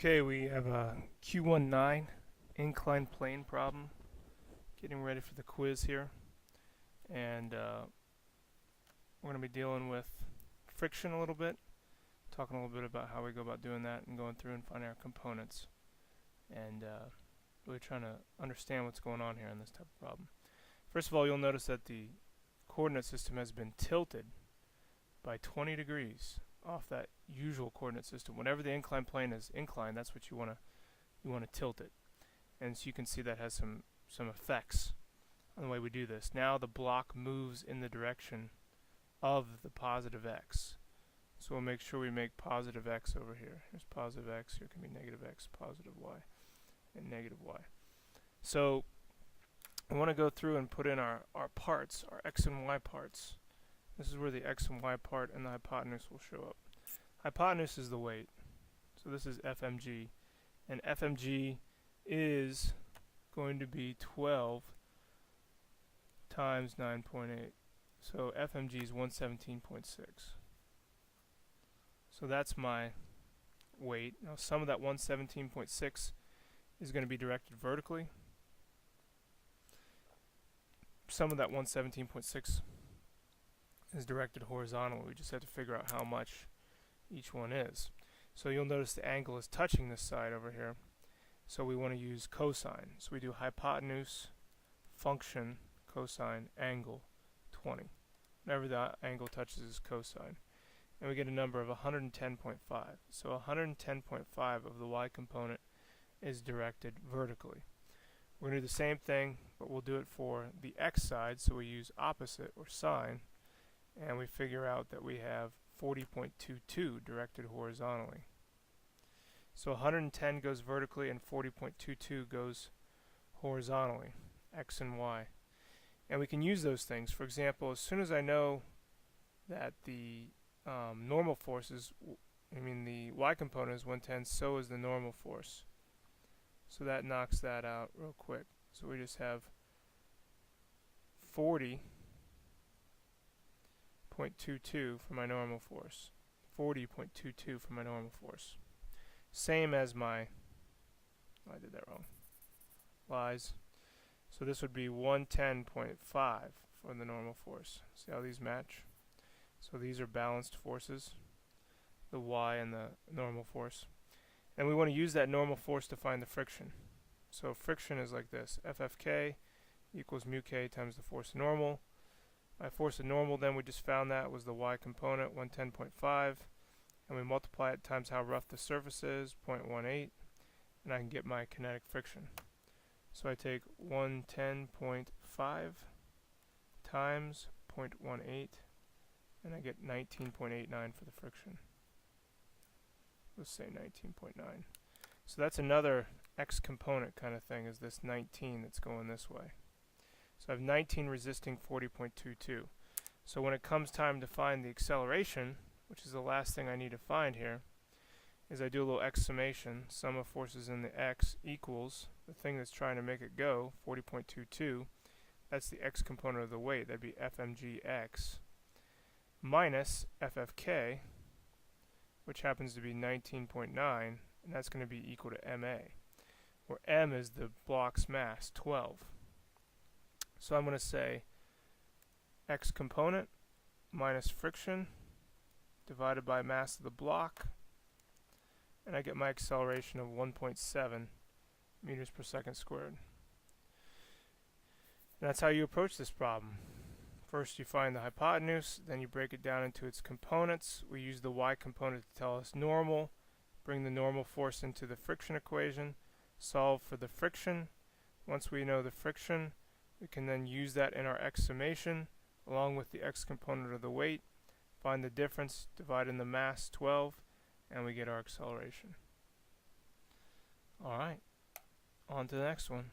Okay, we have a Q19 incline plane problem. Getting ready for the quiz here. And we're going to be dealing with friction a little bit. Talking a little bit about how we go about doing that and going through and finding our components. And really trying to understand what's going on here in this type of problem. First of all, you'll notice that the coordinate system has been tilted by 20 degrees off that usual coordinate system. Whenever the inclined plane is inclined, that's what you want to tilt it. And so you can see that has some effects on the way we do this. Now the block moves in the direction of the positive x. So we'll make sure we make positive x over here. Here's positive x, here can be negative x, positive y, and negative y. So I want to go through and put in our parts, our x and y parts. This is where the x and y part and the hypotenuse will show up. Hypotenuse is the weight. So this is FMG. And FMG is going to be 12 times 9.8. So FMG is 117.6. So that's my weight. Now some of that 117.6 is going to be directed vertically. Some of that 117.6 is directed horizontally. We just have to figure out how much each one is. So you'll notice the angle is touching this side over here. So we want to use cosine. So we do hypotenuse, function, cosine, angle, 20. Whenever the angle touches is cosine. And we get a number of 110.5. So 110.5 of the y component is directed vertically. We're going to do the same thing, but we'll do it for the x side. So we use opposite or sine. And we figure out that we have 40.22 directed horizontally. So 110 goes vertically and 40.22 goes horizontally, x and y. And we can use those things. For example, as soon as I know that the normal force is, the y component is 110, so is the normal force. So that knocks that out real quick. So we just have 40.22 for my normal force. 40.22 for my normal force. Same as my, I did that wrong. Lies. So this would be 110.5 for the normal force. See how these match? So these are balanced forces, the y and the normal force. And we want to use that normal force to find the friction. So friction is like this. FFk equals mu k times the force of normal. My force of normal, then we just found that was the y component, 110.5, and we multiply it times how rough the surface is, 0.18, and I can get my kinetic friction. So I take 110.5 times 0.18, and I get 19.89 for the friction. Let's say 19.9. So that's another x component kind of thing, is this 19 that's going this way. So I have 19 resisting 40.22. So when it comes time to find the acceleration, which is the last thing I need to find here, is I do a little x summation. Sum of forces in the x equals the thing that's trying to make it go, 40.22. That's the x component of the weight. That'd be FMGX minus FFK, which happens to be 19.9, and that's going to be equal to MA, where M is the block's mass, 12. So I'm going to say x component minus friction divided by mass of the block, and I get my acceleration of 1.7 meters per second squared. And that's how you approach this problem. First you find the hypotenuse, then you break it down into its components. We use the y component to tell us normal, bring the normal force into the friction equation, solve for the friction. Once we know the friction, we can then use that in our x summation along with the x component of the weight, find the difference, divide in the mass, 12, and we get our acceleration. Alright, on to the next one.